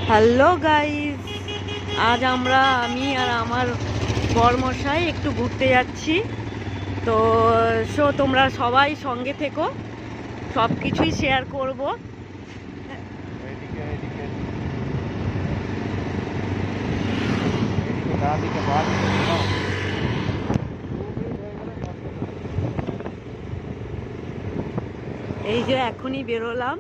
Hello guys, আজ আমি আর আমার বরমশাই একটু ঘুরতে যাচ্ছি। তো তোমরা সবাই সঙ্গে থেকো, সব কিছুই শেয়ার করব। এই যে এখনই বেরোলাম।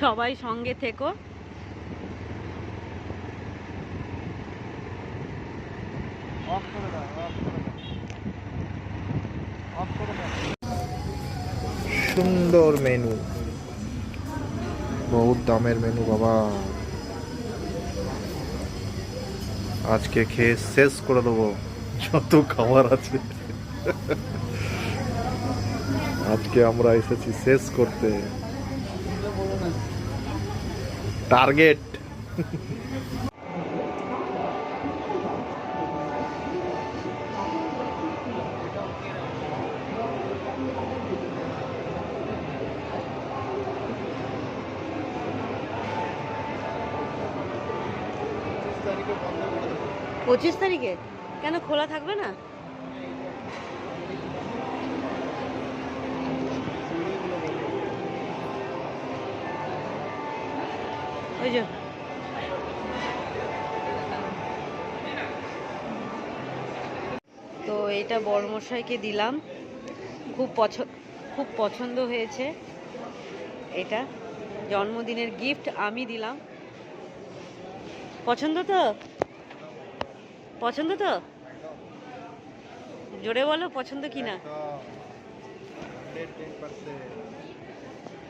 সবাই সঙ্গে থেকো। সুন্দর মেনু, বহুত দামের মেনু বাবা। আজকে খেয়ে শেষ করে দেবো যত খাবার আছে। আজকে আমরা এসেছি শেষ করতে। টার্গেট। 25 তারিখে কেন খোলা থাকবে না? ওই যে তো এটা বড়মশাইকে দিলাম, খুব পছন্দ হয়েছে। এটা জন্মদিনের গিফট আমি দিলাম। পছন্দ তো? পছন্দ তো? জোরে বলো পছন্দ কিনা।